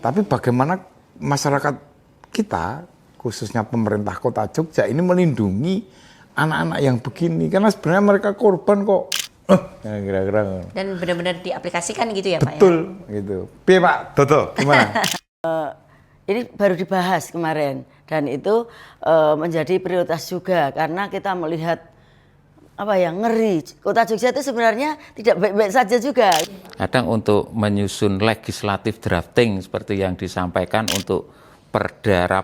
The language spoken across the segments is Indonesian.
Tapi bagaimana masyarakat kita, khususnya pemerintah Kota Jogja ini melindungi anak-anak yang begini, karena sebenarnya mereka korban kok. Kira-kira. Dan benar-benar diaplikasikan gitu ya Pak ya? Betul, gitu. Piye Pak Dodo, gimana? Ini baru dibahas kemarin dan itu menjadi prioritas juga karena kita melihat ngeri. Kota Jogja itu sebenarnya tidak baik-baik saja juga. Kadang untuk menyusun legislatif drafting seperti yang disampaikan untuk perda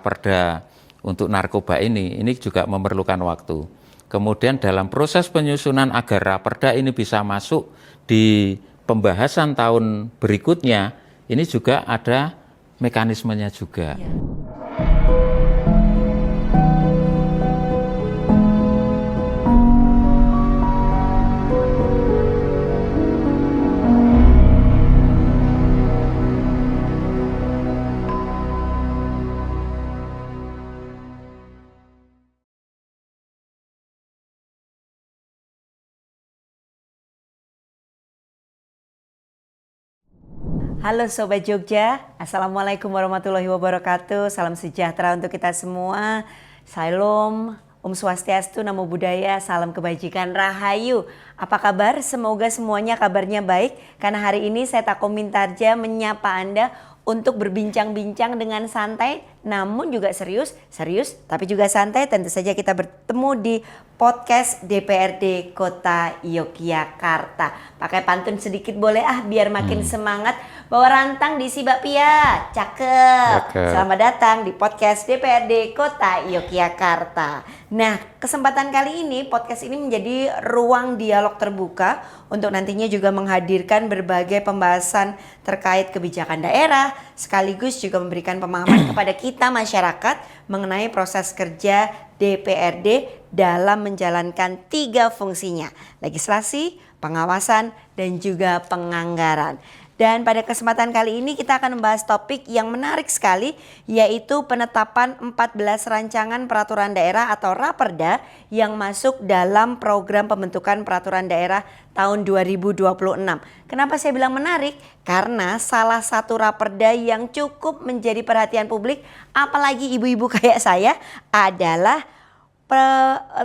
untuk narkoba ini juga memerlukan waktu. Kemudian dalam proses penyusunan agar raperda ini bisa masuk di pembahasan tahun berikutnya, ini juga ada mekanismenya juga. Ya. Halo Sobat Jogja, Assalamualaikum warahmatullahi wabarakatuh. Salam sejahtera untuk kita semua. Salam, Om Swastiastu, Namo Buddhaya, salam kebajikan, Rahayu. Apa kabar? Semoga semuanya kabarnya baik. Karena hari ini saya Tako Mintarja menyapa Anda untuk berbincang-bincang dengan santai namun juga serius tapi juga santai. Tentu saja kita bertemu di podcast DPRD Kota Yogyakarta. Pakai pantun sedikit boleh biar makin semangat. Bawa rantang diisi bakpia, cakep. Selamat datang di podcast DPRD Kota Yogyakarta. Nah, kesempatan kali ini podcast ini menjadi ruang dialog terbuka untuk nantinya juga menghadirkan berbagai pembahasan terkait kebijakan daerah, sekaligus juga memberikan pemahaman kepada kita masyarakat mengenai proses kerja DPRD dalam menjalankan 3 fungsinya, legislasi, pengawasan, dan juga penganggaran. Dan pada kesempatan kali ini kita akan membahas topik yang menarik sekali, yaitu penetapan 14 rancangan peraturan daerah atau Raperda yang masuk dalam program pembentukan peraturan daerah tahun 2026. Kenapa saya bilang menarik? Karena salah satu Raperda yang cukup menjadi perhatian publik, apalagi ibu-ibu kayak saya, adalah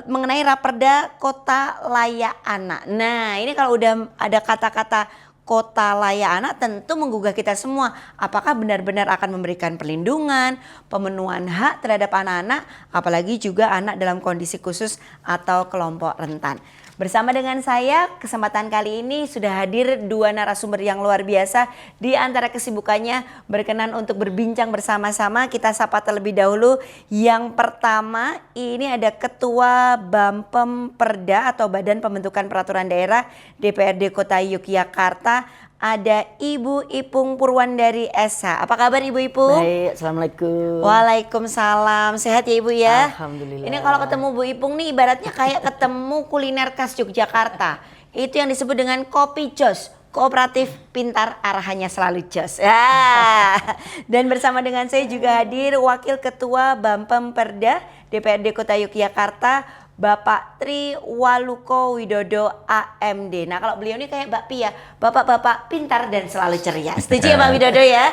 mengenai Raperda Kota Layak Anak. Nah, ini kalau udah ada kata-kata Kota Layak Anak tentu menggugah kita semua. Apakah benar-benar akan memberikan perlindungan, pemenuhan hak terhadap anak-anak, apalagi juga anak dalam kondisi khusus atau kelompok rentan. Bersama dengan saya, kesempatan kali ini sudah hadir 2 narasumber yang luar biasa. Di antara kesibukannya berkenan untuk berbincang bersama-sama. Kita sapa terlebih dahulu. Yang pertama ini ada Ketua Bampem Perda atau Badan Pembentukan Peraturan Daerah DPRD Kota Yogyakarta. Ada Ibu Ipung Purwandari SH. Apa kabar Ibu Ipung? Baik, Assalamualaikum. Waalaikumsalam. Sehat ya Ibu ya? Alhamdulillah. Ini kalau ketemu Bu Ipung nih ibaratnya kayak ketemu kuliner khas Yogyakarta. Itu yang disebut dengan kopi jos. Kooperatif pintar, arahannya selalu jos. Dan bersama dengan saya juga hadir Wakil Ketua Bampem Perda DPRD Kota Yogyakarta, Bapak Tri Waluko Widodo AMD. Nah kalau beliau ini kayak Mbak Pia, bapak-bapak pintar dan selalu ceria. Setuju ya Pak Widodo ya?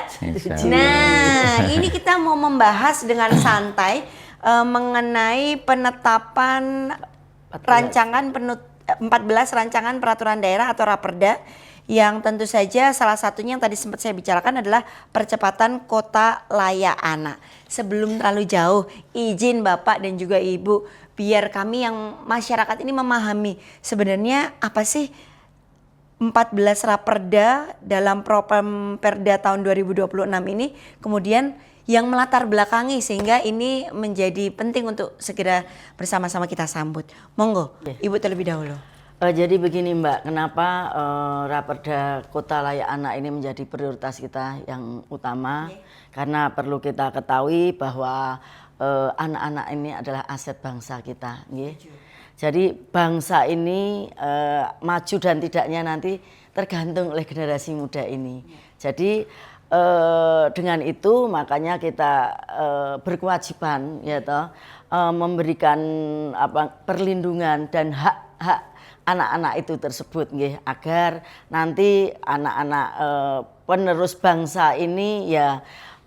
Nah ini kita mau membahas dengan santai mengenai penetapan 14 rancangan peraturan daerah atau Raperda, yang tentu saja salah satunya yang tadi sempat saya bicarakan adalah percepatan Kota Layak Anak. Sebelum terlalu jauh, izin Bapak dan juga Ibu, biar kami yang masyarakat ini memahami sebenarnya apa sih 14 Raperda dalam Program Perda tahun 2026 ini, kemudian yang melatar belakangi sehingga ini menjadi penting untuk segera bersama-sama kita sambut. Monggo, Ibu terlebih dahulu. Jadi begini Mbak, kenapa Raperda Kota Layak Anak ini menjadi prioritas kita yang utama? Karena perlu kita ketahui bahwa anak-anak ini adalah aset bangsa kita. Jadi bangsa ini maju dan tidaknya nanti tergantung oleh generasi muda ini. Jadi dengan itu makanya kita berkewajiban memberikan perlindungan dan hak-hak anak-anak itu tersebut agar nanti anak-anak penerus bangsa ini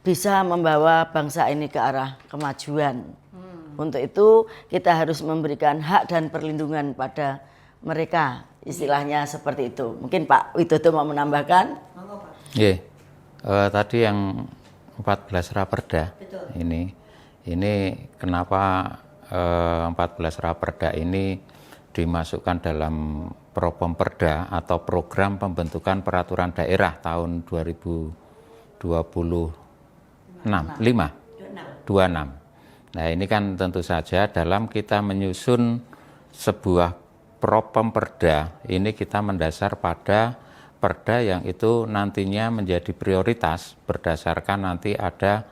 bisa membawa bangsa ini ke arah kemajuan. Untuk itu kita harus memberikan hak dan perlindungan pada mereka, istilahnya seperti itu. Mungkin Pak Widodo mau menambahkan? Iya, tadi yang 14 Raperda ini kenapa 14 Raperda ini dimasukkan dalam Propemperda atau Program Pembentukan Peraturan Daerah tahun 2026. Nah, ini kan tentu saja dalam kita menyusun sebuah Propemperda, ini kita mendasar pada perda yang itu nantinya menjadi prioritas berdasarkan nanti ada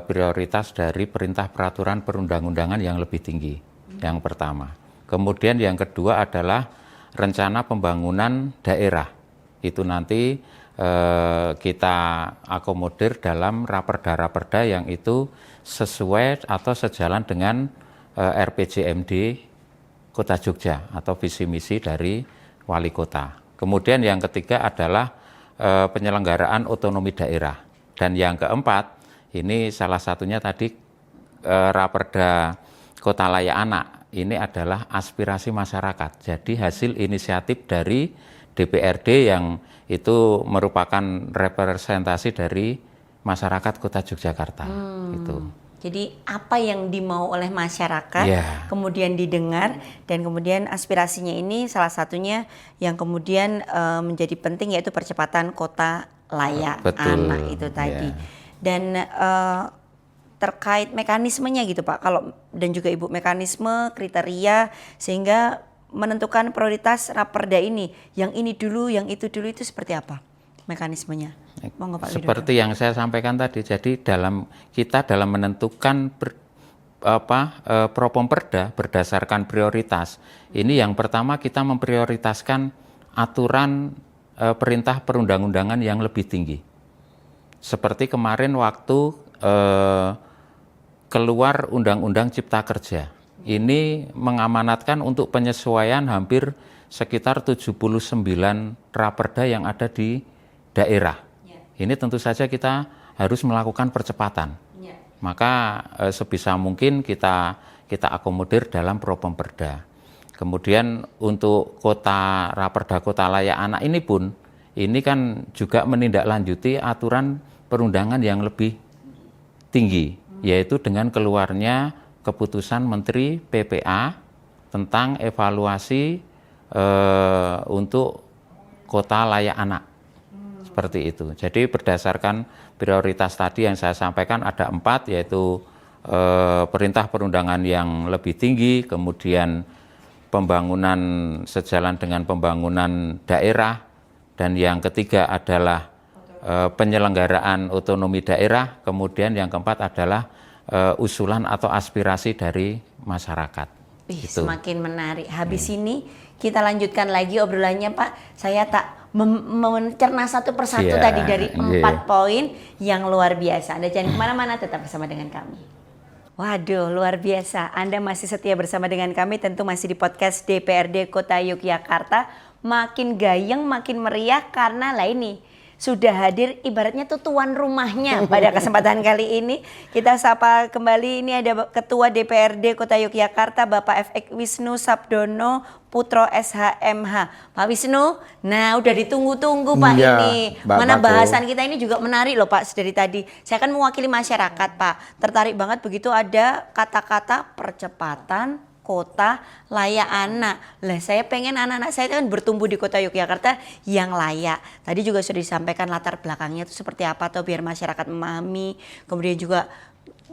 prioritas dari perintah peraturan perundang-undangan yang lebih tinggi. Yang pertama. Kemudian yang kedua adalah rencana pembangunan daerah. Itu nanti kita akomodir dalam raperda-raperda yang itu sesuai atau sejalan dengan RPJMD Kota Jogja atau visi misi dari wali kota. Kemudian yang ketiga adalah penyelenggaraan otonomi daerah. Dan yang keempat, ini salah satunya tadi Raperda Kota Layak Anak. Ini adalah aspirasi masyarakat. Jadi hasil inisiatif dari DPRD yang itu merupakan representasi dari masyarakat Kota Yogyakarta. Gitu. Jadi apa yang dimau oleh masyarakat, kemudian didengar, dan kemudian aspirasinya ini salah satunya yang kemudian menjadi penting yaitu percepatan kota layak anak itu tadi. Dan terkait mekanismenya gitu Pak, kalau dan juga Ibu mekanisme, kriteria sehingga menentukan prioritas Raperda ini, yang ini dulu, yang itu dulu itu seperti apa mekanismenya? Monggo Pak Widodo. Seperti yang saya sampaikan tadi, jadi kita dalam menentukan Propemperda berdasarkan prioritas. Ini yang pertama kita memprioritaskan aturan perintah perundang-undangan yang lebih tinggi. Seperti kemarin waktu keluar Undang-Undang Cipta Kerja. Ini mengamanatkan untuk penyesuaian hampir sekitar 79 raperda yang ada di daerah. Ini tentu saja kita harus melakukan percepatan. Maka sebisa mungkin kita akomodir dalam Propemperda. Kemudian untuk Raperda Kota Layak Anak ini pun, ini kan juga menindaklanjuti aturan perundangan yang lebih tinggi, yaitu dengan keluarnya keputusan Menteri PPA tentang evaluasi untuk Kota Layak Anak. Seperti itu. Jadi berdasarkan prioritas tadi yang saya sampaikan ada 4, yaitu perintah perundangan yang lebih tinggi, kemudian pembangunan sejalan dengan pembangunan daerah, dan yang ketiga adalah penyelenggaraan otonomi daerah, kemudian yang keempat adalah usulan atau aspirasi dari masyarakat. Gitu. Semakin menarik. Habis ini kita lanjutkan lagi obrolannya Pak. Saya tak mencerna satu persatu tadi dari 4 poin yang luar biasa. Anda jangan kemana-mana, tetap bersama dengan kami. Waduh, luar biasa. Anda masih setia bersama dengan kami, tentu masih di podcast DPRD Kota Yogyakarta. Makin gayeng, makin meriah karena lah ini sudah hadir ibaratnya tuh tuan rumahnya pada kesempatan kali ini. Kita sapa kembali, ini ada Ketua DPRD Kota Yogyakarta Bapak FX Wisnu Sabdono Putro SHMH. Pak Wisnu, nah udah ditunggu-tunggu Pak ini. Mana bahasan kita ini juga menarik loh Pak dari tadi. Saya kan mewakili masyarakat Pak. Tertarik banget begitu ada kata-kata percepatan kota layak anak. Lah saya pengen anak-anak saya kan bertumbuh di Kota Yogyakarta yang layak. Tadi juga sudah disampaikan latar belakangnya itu seperti apa atau biar masyarakat memahami. Kemudian juga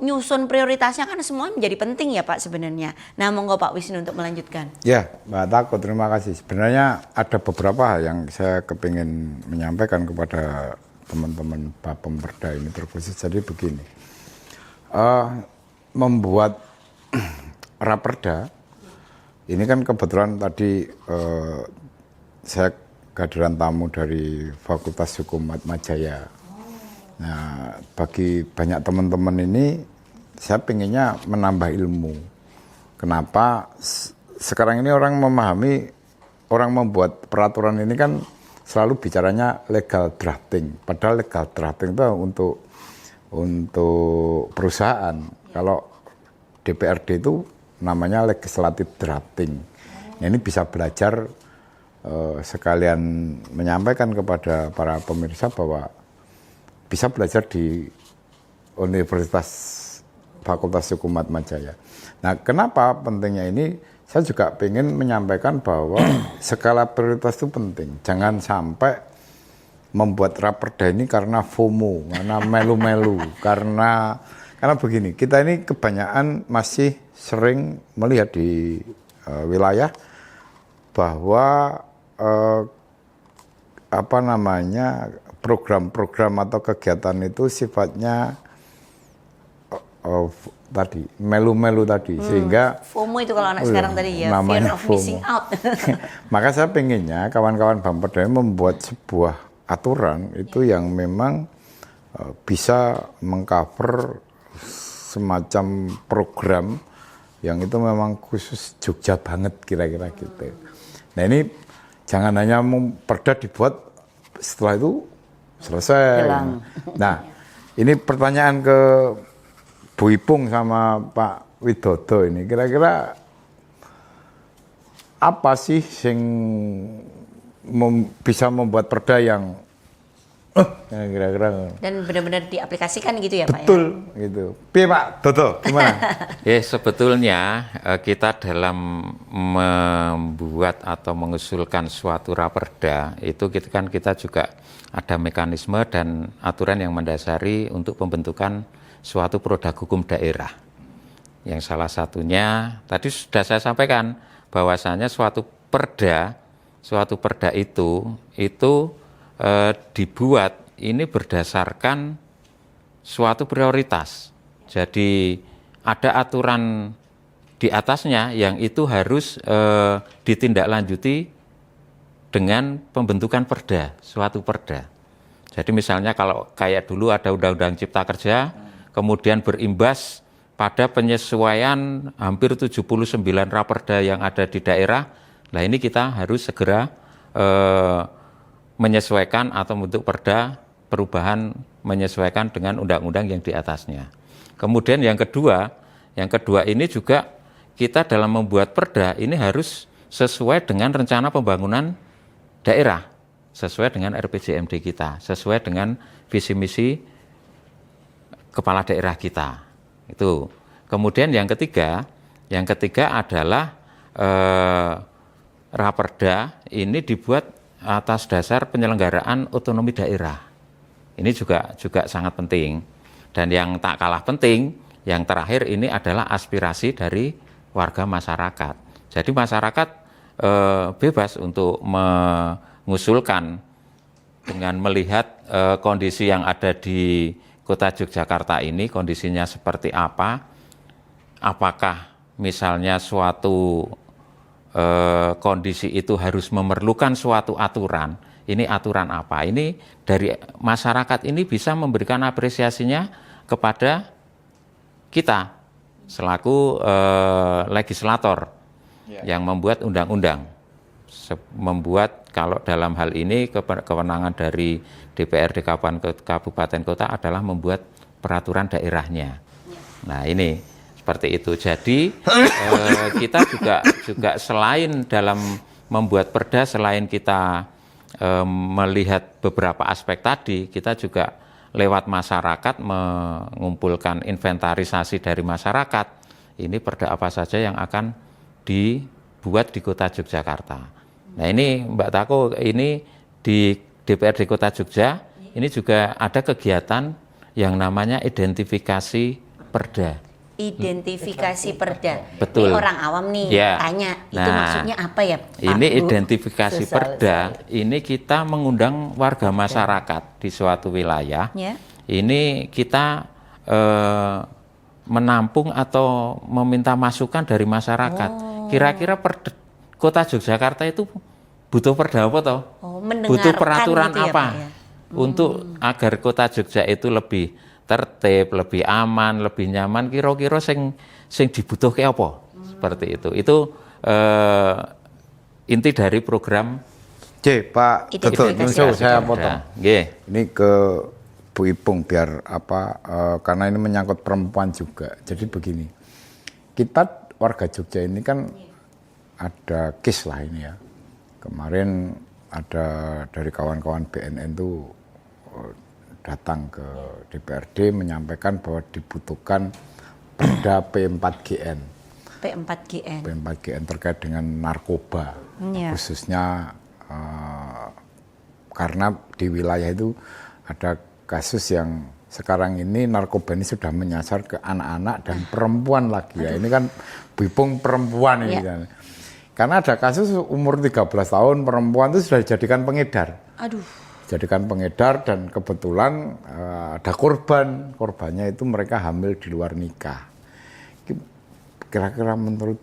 nyusun prioritasnya kan semua menjadi penting ya Pak sebenarnya. Nah monggo Pak Wisnu untuk melanjutkan. Ya Mbak Tako, terima kasih. Sebenarnya ada beberapa hal yang saya kepingin menyampaikan kepada teman-teman Propemperda ini terkhusus. Jadi begini, membuat Raperda ini kan kebetulan tadi saya kehadiran tamu dari Fakultas Hukum Atmajaya. Nah, bagi banyak teman-teman ini saya pengennya menambah ilmu. Kenapa sekarang ini orang memahami, orang membuat peraturan ini kan selalu bicaranya legal drafting. Padahal legal drafting itu untuk untuk perusahaan. Kalau DPRD itu namanya legislative drafting. Nah, ini bisa belajar sekalian menyampaikan kepada para pemirsa bahwa bisa belajar di Universitas Fakultas Hukum Atmajaya. Nah, kenapa pentingnya ini? Saya juga ingin menyampaikan bahwa skala prioritas itu penting. Jangan sampai membuat raperda ini karena FOMO, karena melu-melu, karena begini, kita ini kebanyakan masih sering melihat di wilayah bahwa program-program atau kegiatan itu sifatnya tadi melu-melu tadi, sehingga FOMO itu kalau anak sekarang tadi ya, fear of missing out. Maka saya pengennya kawan-kawan Bapeda membuat sebuah aturan itu yang memang bisa mengcover semacam program yang itu memang khusus Jogja banget kira-kira gitu. Nah, ini jangan hanya perda dibuat setelah itu selesai. Hilang. Nah, ini pertanyaan ke Bu Ipung sama Pak Widodo ini, kira-kira apa sih yang bisa membuat perda yang kira-kira Dan benar-benar diaplikasikan gitu ya Pak ya? betul gitu. Piye Pak Dodo, gimana? Ya, sebetulnya kita dalam membuat atau mengusulkan suatu raperda itu kita juga ada mekanisme dan aturan yang mendasari untuk pembentukan suatu produk hukum daerah. Yang salah satunya tadi sudah saya sampaikan bahwasanya suatu perda itu dibuat ini berdasarkan suatu prioritas. Jadi ada aturan di atasnya yang itu harus ditindaklanjuti dengan pembentukan perda, suatu perda. Jadi misalnya kalau kayak dulu ada Undang-Undang Cipta Kerja, kemudian berimbas pada penyesuaian hampir 79 raperda yang ada di daerah. Nah, ini kita harus segera menyesuaikan atau membentuk perda perubahan menyesuaikan dengan undang-undang yang di atasnya. Kemudian yang kedua ini juga kita dalam membuat perda ini harus sesuai dengan rencana pembangunan daerah, sesuai dengan RPJMD kita, sesuai dengan visi misi kepala daerah kita. Itu. Kemudian yang ketiga adalah raperda ini dibuat atas dasar penyelenggaraan otonomi daerah. Ini juga sangat penting. Dan yang tak kalah penting, yang terakhir ini adalah aspirasi dari warga masyarakat. Jadi masyarakat bebas untuk mengusulkan dengan melihat kondisi yang ada di Kota Yogyakarta ini, kondisinya seperti apa, apakah misalnya suatu kondisi itu harus memerlukan suatu aturan, ini aturan apa, ini dari masyarakat ini bisa memberikan apresiasinya kepada kita selaku legislator yang membuat undang-undang, membuat kalau dalam hal ini kewenangan dari DPRD kabupaten kota adalah membuat peraturan daerahnya. Nah, ini seperti itu. Jadi kita juga selain dalam membuat perda, selain kita melihat beberapa aspek tadi, kita juga lewat masyarakat mengumpulkan inventarisasi dari masyarakat. Ini perda apa saja yang akan dibuat di Kota Yogyakarta. Nah, ini Mbak Tako, ini di DPRD Kota Jogja ini juga ada kegiatan yang namanya identifikasi perda. Identifikasi perda. Betul. Ini orang awam nih tanya, itu maksudnya apa ya Pak? Ini identifikasi perda, ini kita mengundang warga masyarakat di suatu wilayah. Ya. Ini kita menampung atau meminta masukan dari masyarakat. Kira-kira Kota Yogyakarta itu butuh perda apa toh? Butuh peraturan gitu ya, apa? Pak, ya? Untuk agar Kota Jogja itu lebih tertib, lebih aman, lebih nyaman, kira-kira sing dibutuhke apa? Seperti itu. Itu inti dari program Pak Dodo, saya potong. Nggih. Ini ke Bu Bu Ipung biar karena ini menyangkut perempuan juga. Jadi begini, kita warga Jogja ini kan ada case lah ini ya. Kemarin ada dari kawan-kawan BNN itu datang ke DPRD menyampaikan bahwa dibutuhkan perda P4GN. P4GN terkait dengan narkoba, khususnya karena di wilayah itu ada kasus yang sekarang ini narkoba ini sudah menyasar ke anak-anak dan perempuan lagi ya. Ini kan bipung perempuan ini kan. Karena ada kasus umur 13 tahun perempuan itu sudah dijadikan pengedar. Jadikan pengedar dan kebetulan ada korbannya itu mereka hamil di luar nikah. Kira-kira menurut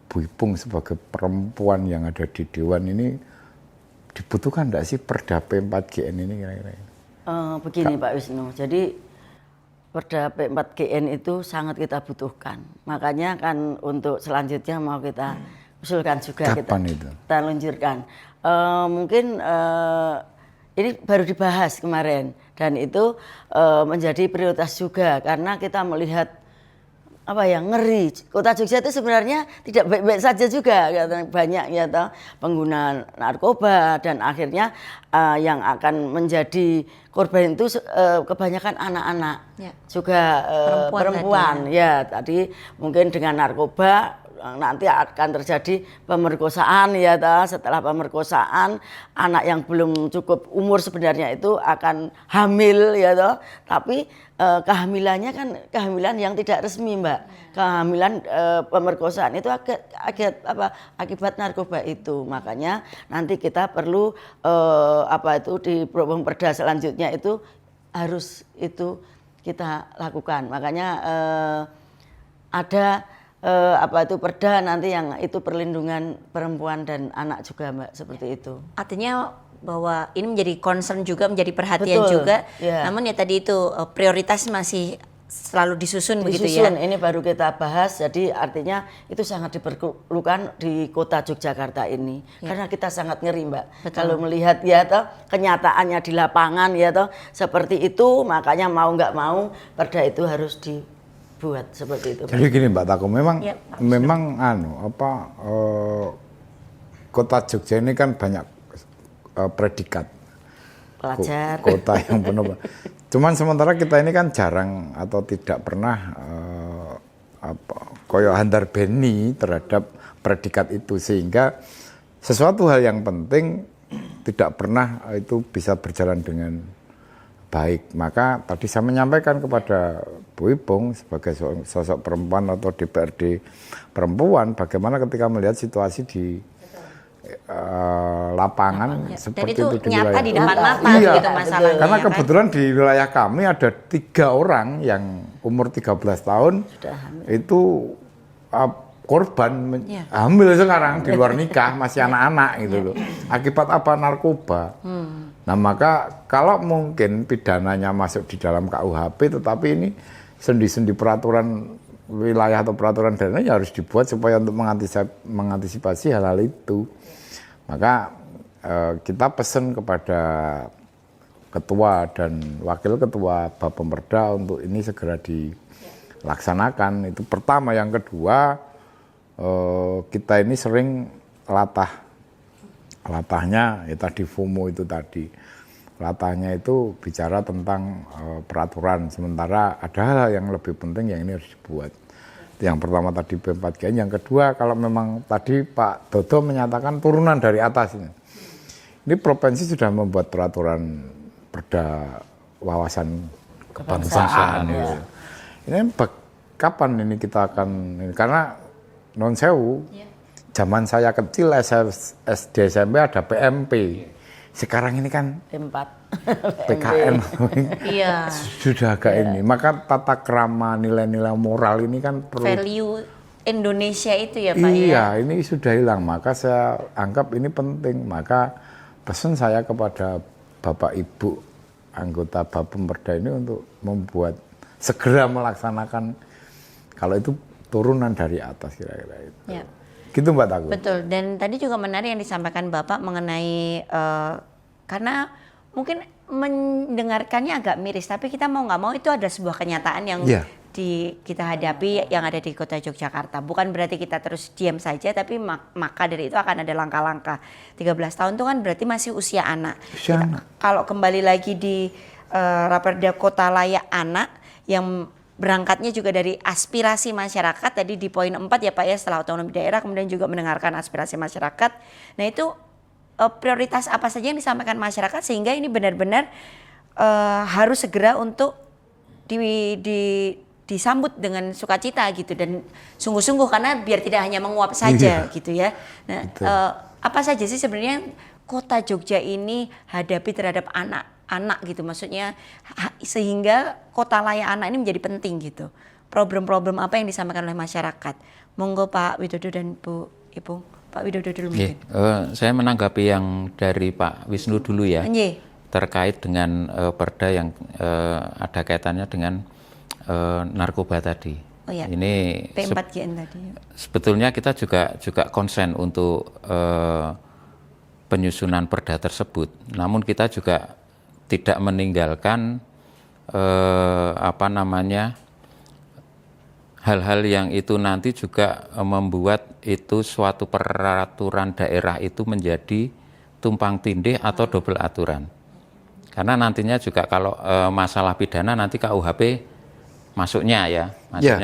Bu Ipung sebagai perempuan yang ada di Dewan ini dibutuhkan enggak sih perda P4GN ini kira-kira? Begini Pak Wisnu, jadi perda P4GN itu sangat kita butuhkan. Makanya kan untuk selanjutnya mau kita usulkan juga. Kapan kita luncurkan. Mungkin ini baru dibahas kemarin dan itu menjadi prioritas juga karena kita melihat ngeri. Kota Jogja itu sebenarnya tidak baik-baik saja juga, banyak ya pengguna narkoba dan akhirnya yang akan menjadi korban itu kebanyakan anak-anak, juga perempuan. Ya tadi mungkin dengan narkoba nanti akan terjadi pemerkosaan ya setelah pemerkosaan anak yang belum cukup umur sebenarnya itu akan hamil ya tapi kehamilannya kan kehamilan yang tidak resmi Mbak. Kehamilan pemerkosaan itu akibat narkoba itu. Makanya nanti kita perlu di program perda selanjutnya itu harus itu kita lakukan. Makanya ada perda nanti yang itu perlindungan perempuan dan anak juga Mbak, seperti itu. Artinya bahwa ini menjadi concern juga, menjadi perhatian juga. Namun ya tadi itu prioritas masih selalu disusun begitu ya. Ini baru kita bahas, jadi artinya itu sangat diperlukan di kota Yogyakarta ini. Karena kita sangat ngeri Mbak. Kalau melihat kenyataannya di lapangan seperti itu, makanya mau nggak mau perda itu harus buat seperti itu. Jadi gini Mbak Tako, memang kota Jogja ini kan banyak predikat pelajar. Kota yang penuh. Cuman sementara kita ini kan jarang atau tidak pernah koyo handar beni terhadap predikat itu sehingga sesuatu hal yang penting tidak pernah itu bisa berjalan dengan baik. Maka tadi saya menyampaikan kepada Bu Ipung sebagai sosok perempuan atau DPRD perempuan, bagaimana ketika melihat situasi di lapangan seperti dan itu di nyata di depan mata gitu masalahnya. Karena kebetulan di wilayah kami ada 3 orang yang umur 13 tahun itu korban hamil sekarang di luar nikah, masih anak-anak gitu loh. Akibat apa? Narkoba. Nah maka kalau mungkin pidananya masuk di dalam KUHP, tetapi ini sendi-sendi peraturan wilayah atau peraturan daerahnya harus dibuat supaya untuk mengantisipasi hal-hal itu. Maka kita pesan kepada ketua dan wakil ketua Bapemperda untuk ini segera dilaksanakan. Itu pertama. Yang kedua, kita ini sering latahnya ya tadi FOMO itu tadi. Latahnya itu bicara tentang peraturan, sementara ada hal yang lebih penting yang ini harus dibuat. Yang pertama tadi P4GN, yang kedua kalau memang tadi Pak Dodo menyatakan turunan dari atas ini. Ini provinsi sudah membuat peraturan perda wawasan kebangsaan. Ya. Ini kapan ini kita akan, karena non sewu, zaman saya kecil SD SMP ada PMP. Sekarang ini kan PKN sudah agak ini. Maka tata krama, nilai-nilai moral ini kan perlu. Value Indonesia itu ya Pak Iya, ini sudah hilang. Maka saya anggap ini penting. Maka pesan saya kepada Bapak Ibu anggota Bapemperda ini untuk membuat segera melaksanakan kalau itu turunan dari atas kira-kira itu. Ya. Gitu Mbak Tagu. Betul, dan tadi juga menarik yang disampaikan Bapak mengenai karena mungkin mendengarkannya agak miris, tapi kita mau nggak mau itu ada sebuah kenyataan yang Iya. kita hadapi yang ada di kota Yogyakarta. Bukan berarti kita terus diam saja, tapi maka dari itu akan ada langkah-langkah. 13 tahun itu kan berarti masih usia anak. Usia anak. Kalau kembali lagi di Raperda Kota Layak Anak yang berangkatnya juga dari aspirasi masyarakat, tadi di poin 4 ya Pak ya, setelah otonomi daerah kemudian juga mendengarkan aspirasi masyarakat. Nah itu prioritas apa saja yang disampaikan masyarakat sehingga ini benar-benar harus segera untuk disambut dengan sukacita gitu dan sungguh-sungguh, karena biar tidak hanya menguap saja gitu ya. Nah, apa saja sih sebenarnya kota Jogja ini hadapi terhadap anak-anak gitu, maksudnya sehingga kota layak anak ini menjadi penting gitu. Problem-problem apa yang disampaikan oleh masyarakat? Monggo Pak Widodo dan Bu Ipung. Pak Widodo dulu mungkin. Saya menanggapi yang dari Pak Wisnu dulu ya. Terkait dengan perda yang ada kaitannya dengan narkoba tadi. Oh ya, ini P4GN tadi. Sebetulnya kita juga konsen untuk penyusunan perda tersebut. Namun kita juga tidak meninggalkan hal-hal yang itu nanti juga membuat itu suatu peraturan daerah itu menjadi tumpang tindih atau double aturan. Karena nantinya juga kalau masalah pidana nanti KUHP masuknya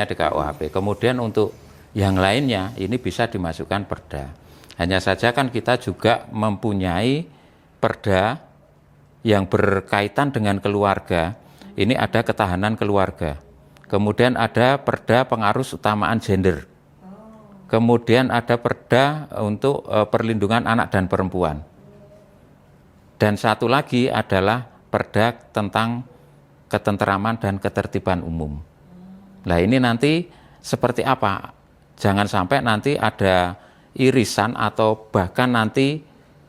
di KUHP. Kemudian untuk yang lainnya ini bisa dimasukkan perda. Hanya saja kan kita juga mempunyai perda yang berkaitan dengan keluarga. Ini ada ketahanan keluarga. Kemudian ada perda pengaruh utamaan gender. Kemudian ada perda untuk perlindungan anak dan perempuan. Dan satu lagi adalah perda tentang ketenteraman dan ketertiban umum. Nah ini nanti seperti apa? Jangan sampai nanti ada irisan atau bahkan nanti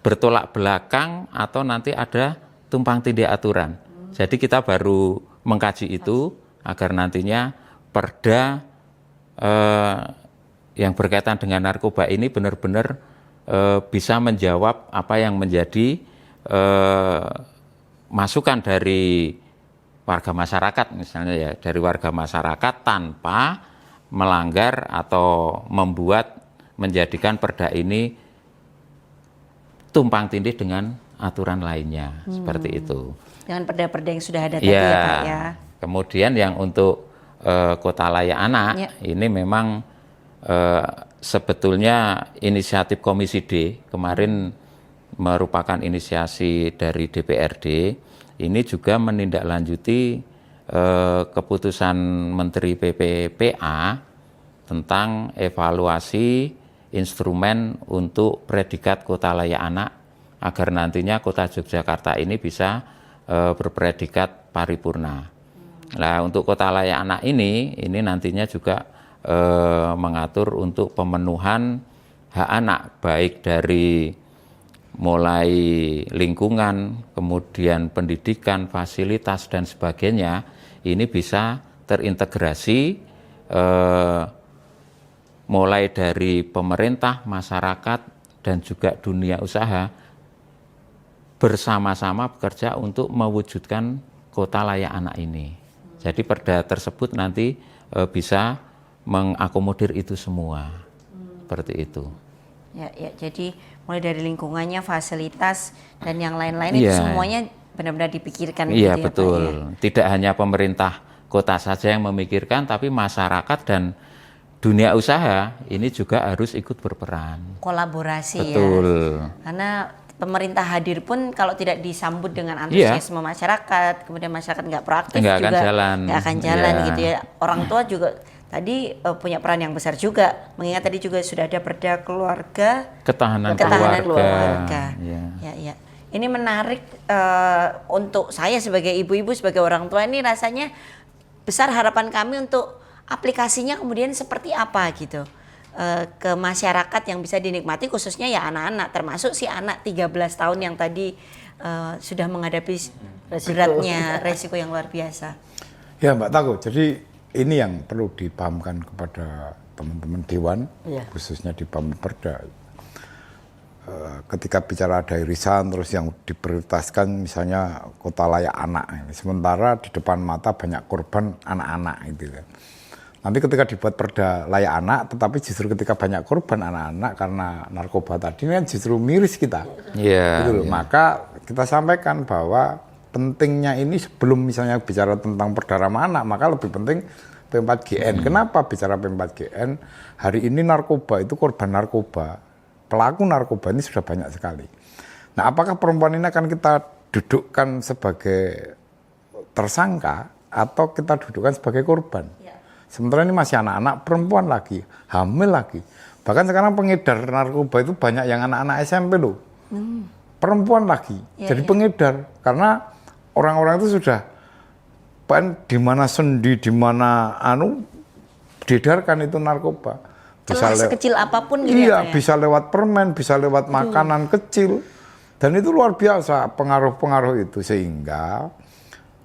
bertolak belakang atau nanti ada tumpang tindih aturan. Jadi kita baru mengkaji itu agar nantinya perda yang berkaitan dengan narkoba ini benar-benar bisa menjawab apa yang menjadi masukan dari warga masyarakat misalnya ya, dari warga masyarakat tanpa melanggar atau menjadikan perda ini tumpang tindih dengan aturan lainnya, seperti itu. Dengan perda-perda yang sudah ada tadi ya Pak ya. Kemudian yang untuk kota layak anak ini memang sebetulnya inisiatif Komisi D kemarin merupakan inisiasi dari DPRD. Ini juga menindaklanjuti keputusan Menteri PPPA tentang evaluasi instrumen untuk predikat kota layak anak agar nantinya kota Yogyakarta ini bisa berpredikat paripurna. Nah untuk kota layak anak ini nantinya juga mengatur untuk pemenuhan hak anak baik dari mulai lingkungan, kemudian pendidikan, fasilitas dan sebagainya, ini bisa terintegrasi mulai dari pemerintah, masyarakat dan juga dunia usaha bersama-sama bekerja untuk mewujudkan kota layak anak ini. Jadi perda tersebut nanti bisa mengakomodir itu semua, seperti itu. Ya, jadi mulai dari lingkungannya, fasilitas dan yang lain-lain itu semuanya benar-benar dipikirkan. Iya gitu ya, betul. Pak, ya? Tidak hanya pemerintah kota saja yang memikirkan, tapi masyarakat dan dunia usaha ini juga harus ikut berperan. Kolaborasi betul. Ya. Karena pemerintah hadir pun kalau tidak disambut dengan antusiasme masyarakat, kemudian masyarakat nggak proaktif nggak akan jalan gitu ya. Orang tua juga tadi punya peran yang besar juga, mengingat tadi juga sudah ada perda keluarga, ketahanan keluarga. Ya. Ini menarik untuk saya sebagai ibu-ibu, sebagai orang tua, ini rasanya besar harapan kami untuk aplikasinya kemudian seperti apa gitu ke masyarakat yang bisa dinikmati, khususnya ya anak-anak, termasuk si anak 13 tahun yang tadi sudah menghadapi beratnya resiko yang luar biasa. Ya Mbak Tako, jadi ini yang perlu dipahamkan kepada teman-teman Dewan, khususnya di Pamperda. ketika bicara ada irisan terus yang diprioritaskan misalnya kota layak anak, sementara di depan mata banyak korban anak-anak gitu kan. Nanti ketika dibuat perda layak anak, tetapi justru ketika banyak korban anak-anak karena narkoba tadi ini kan justru miris kita. Iya. Gitu loh. Maka kita sampaikan bahwa pentingnya ini sebelum misalnya bicara tentang perda ramah anak, maka lebih penting P4GN. Kenapa bicara P4GN? Hari ini narkoba itu korban narkoba, pelaku narkoba ini sudah banyak sekali. Nah, apakah perempuan ini akan kita dudukkan sebagai tersangka atau kita dudukkan sebagai korban? Sementara ini masih anak-anak, perempuan lagi, hamil lagi. Bahkan sekarang pengedar narkoba itu banyak yang anak-anak SMP loh. Perempuan lagi, jadi pengedar. Karena orang-orang itu sudah di mana sendi, di mana diedarkan itu narkoba. Celah sekecil apapun gitu iya, ya? bisa lewat permen, bisa lewat makanan kecil. Dan itu luar biasa pengaruh-pengaruh itu. Sehingga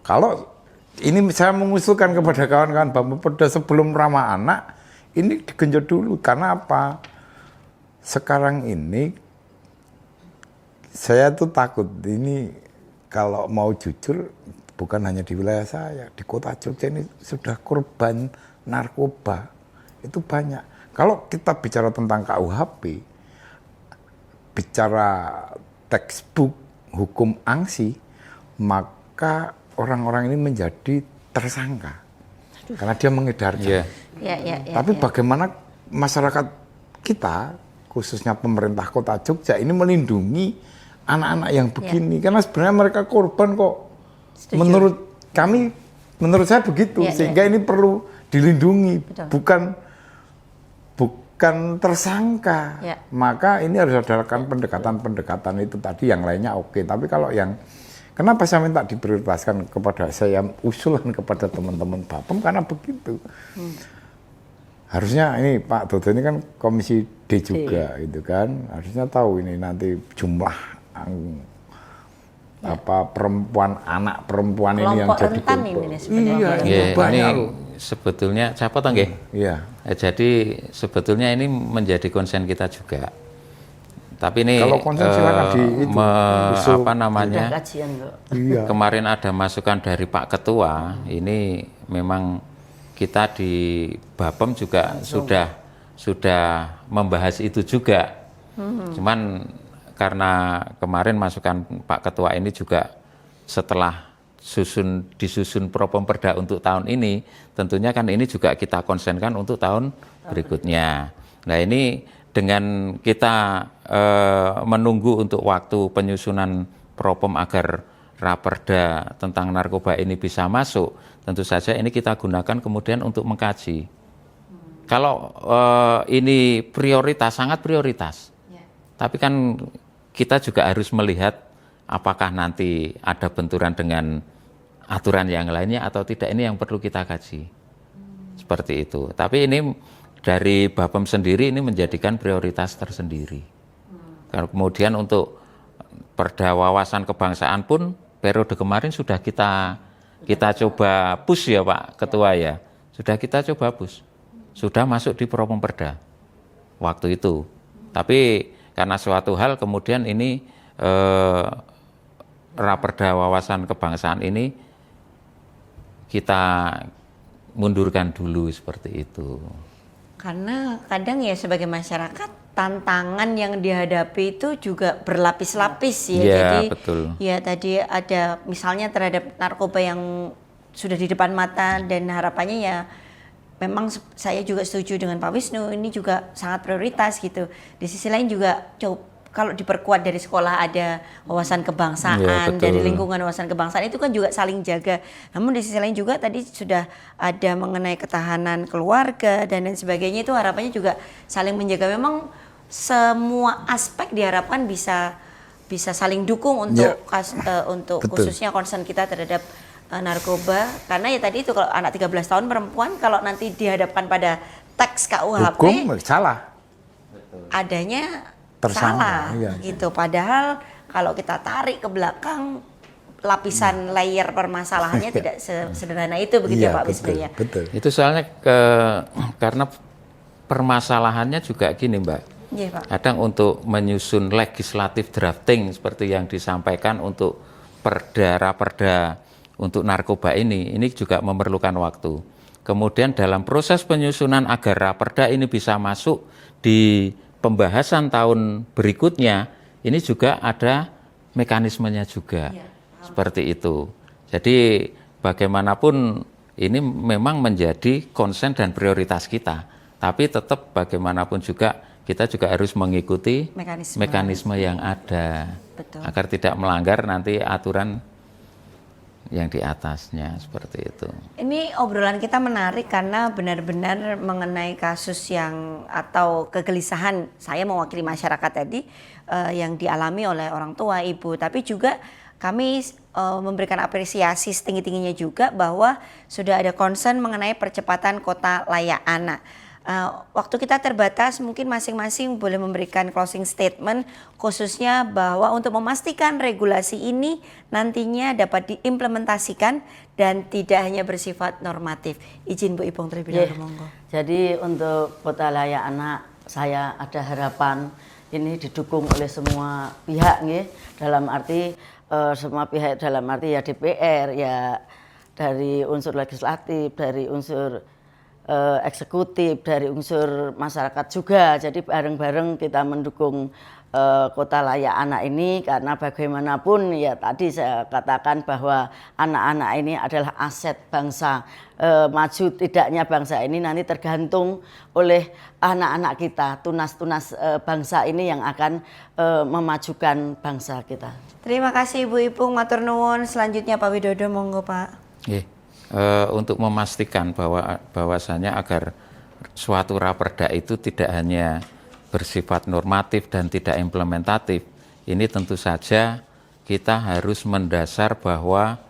kalau ini saya mengusulkan kepada kawan-kawan Bapeda sebelum ramah anak, ini digenjot dulu. Karena apa? Sekarang ini saya tuh takut ini kalau mau jujur bukan hanya di wilayah saya, di kota Jogja ini sudah korban narkoba itu banyak. Kalau kita bicara tentang KUHP, bicara textbook hukum angsi, maka orang-orang ini menjadi tersangka karena dia mengedarkan. Tapi bagaimana masyarakat kita, khususnya pemerintah kota Jogja ini melindungi anak-anak yang begini? Karena sebenarnya mereka korban kok. Setuju. Menurut saya begitu, sehingga ini perlu dilindungi. Bukan tersangka. Maka ini harus adakan pendekatan-pendekatan itu tadi, yang lainnya oke. Tapi kalau yang kenapa saya minta diprioritaskan kepada saya, usulan kepada teman-teman Bapem karena begitu. Harusnya ini Pak Dodo ini kan Komisi D juga gitu kan. Harusnya tahu ini nanti jumlah anak perempuan ini yang jadi korban. Ini sebetulnya siapa tahu nggih? Iya. Jadi sebetulnya ini menjadi konsen kita juga. Tapi ini kalau konsen silakan apa namanya? Kemarin ada masukan dari Pak Ketua. Ini memang kita di Bapem juga sudah membahas itu juga. Cuman karena kemarin masukan Pak Ketua ini juga setelah disusun Propemperda untuk tahun ini, tentunya kan ini juga kita konsenkan untuk tahun berikutnya. Nah, ini dengan kita menunggu untuk waktu penyusunan Propem agar Raperda tentang narkoba ini bisa masuk, tentu saja ini kita gunakan kemudian untuk mengkaji. Kalau ini prioritas, sangat prioritas. Tapi kan kita juga harus melihat apakah nanti ada benturan dengan aturan yang lainnya atau tidak. Ini yang perlu kita kaji. Seperti itu. Tapi ini dari Bapem sendiri ini menjadikan prioritas tersendiri. Kemudian untuk perda wawasan kebangsaan pun periode kemarin sudah kita coba push ya Pak Ketua ya. Sudah kita coba push. Sudah masuk di Propemperda waktu itu. Tapi karena suatu hal kemudian ini Raperda wawasan kebangsaan ini kita mundurkan dulu seperti itu. Karena kadang ya sebagai masyarakat tantangan yang dihadapi itu juga berlapis-lapis ya. Jadi betul. Ya tadi ada misalnya terhadap narkoba yang sudah di depan mata dan harapannya ya memang saya juga setuju dengan Pak Wisnu, ini juga sangat prioritas gitu. Di sisi lain juga kalau diperkuat dari sekolah ada wawasan kebangsaan, dari lingkungan wawasan kebangsaan itu kan juga saling jaga. Namun di sisi lain juga tadi sudah ada mengenai ketahanan keluarga dan lain sebagainya, itu harapannya juga saling menjaga. Memang semua aspek diharapkan bisa saling dukung untuk untuk khususnya concern kita terhadap narkoba, karena ya tadi itu kalau anak 13 tahun perempuan kalau nanti dihadapkan pada teks KUHP hukum salah, adanya tersangka, salah gitu. Padahal kalau kita tarik ke belakang lapisan layer permasalahannya tidak sederhana itu begitu ya Pak Wisnu ya. Betul. Itu soalnya karena permasalahannya juga gini Mbak. Iya, Pak. Kadang untuk menyusun legislatif drafting seperti yang disampaikan untuk perda-raperda untuk narkoba ini juga memerlukan waktu. Kemudian dalam proses penyusunan agar raperda ini bisa masuk di pembahasan tahun berikutnya, ini juga ada mekanismenya juga. Seperti itu. Jadi bagaimanapun ini memang menjadi konsen dan prioritas kita. Tapi tetap bagaimanapun juga kita juga harus mengikuti mekanisme yang ada. Betul. Agar tidak melanggar nanti aturan yang di atasnya, seperti itu. Ini obrolan kita menarik karena benar-benar mengenai kasus yang atau kegelisahan saya mewakili masyarakat tadi yang dialami oleh orang tua, ibu, tapi juga kami memberikan apresiasi setinggi-tingginya juga bahwa sudah ada concern mengenai percepatan kota layak anak. Waktu kita terbatas, mungkin masing-masing boleh memberikan closing statement khususnya bahwa untuk memastikan regulasi ini nantinya dapat diimplementasikan dan tidak hanya bersifat normatif. Izin Bu Ipung terlebih dahulu, monggo. Jadi untuk kota layak anak, saya ada harapan ini didukung oleh semua pihak, nggih. Dalam arti semua pihak dalam arti ya DPR, ya dari unsur legislatif, dari unsur eksekutif, dari unsur masyarakat juga. Jadi bareng-bareng kita mendukung kota layak anak ini, karena bagaimanapun ya tadi saya katakan bahwa anak-anak ini adalah aset bangsa. Maju tidaknya bangsa ini nanti tergantung oleh anak-anak kita, tunas-tunas bangsa ini yang akan memajukan bangsa kita. Terima kasih Bu Ipung, matur nuwun. Selanjutnya Pak Widodo, monggo Pak. Untuk memastikan bahwasanya agar suatu raperda itu tidak hanya bersifat normatif dan tidak implementatif, ini tentu saja kita harus mendasar bahwa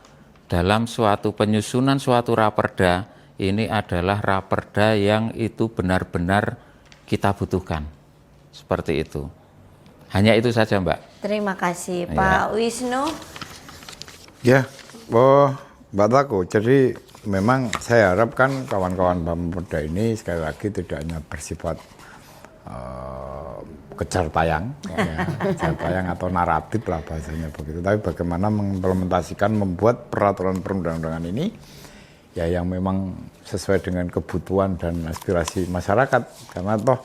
dalam suatu penyusunan suatu raperda ini adalah raperda yang itu benar-benar kita butuhkan. Seperti itu. Hanya itu saja, Mbak. Terima kasih Pak Wisnu. Ya, Mbak Tako, jadi memang saya harapkan kawan-kawan Bamperda ini sekali lagi tidak hanya bersifat kejar tayang, kejar tayang atau naratif lah bahasanya begitu, tapi bagaimana mengimplementasikan, membuat peraturan perundang-undangan ini ya yang memang sesuai dengan kebutuhan dan aspirasi masyarakat, karena toh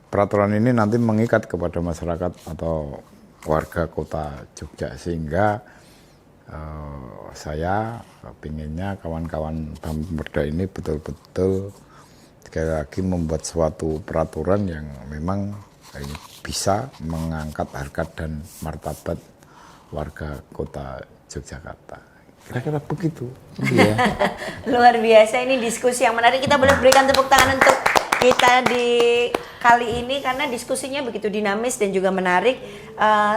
peraturan ini nanti mengikat kepada masyarakat atau warga kota Jogja, sehingga saya pinginnya kawan-kawan Bamperda ini betul-betul sekali lagi membuat suatu peraturan yang memang ini bisa mengangkat harkat dan martabat warga kota Yogyakarta. Kira-kira begitu. Iya. Luar biasa, ini diskusi yang menarik. Kita boleh berikan tepuk tangan untuk kita di kali ini karena diskusinya begitu dinamis dan juga menarik.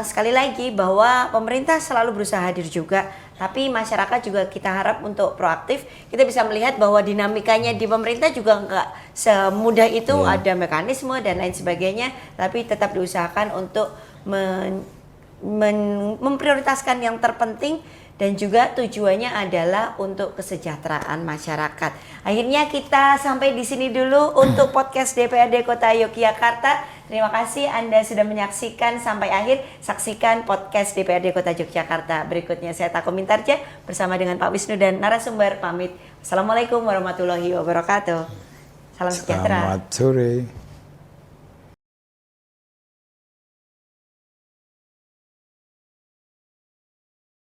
Sekali lagi bahwa pemerintah selalu berusaha hadir juga, tapi masyarakat juga kita harap untuk proaktif. Kita bisa melihat bahwa dinamikanya di pemerintah juga nggak semudah itu, ada mekanisme dan lain sebagainya, tapi tetap diusahakan untuk memprioritaskan yang terpenting. Dan juga tujuannya adalah untuk kesejahteraan masyarakat. Akhirnya kita sampai di sini dulu untuk podcast DPRD Kota Yogyakarta. Terima kasih Anda sudah menyaksikan sampai akhir. Saksikan podcast DPRD Kota Yogyakarta berikutnya. Saya Tako Mintarja bersama dengan Pak Wisnu dan narasumber pamit. Assalamualaikum warahmatullahi wabarakatuh. Salam sejahtera. Selamat sore.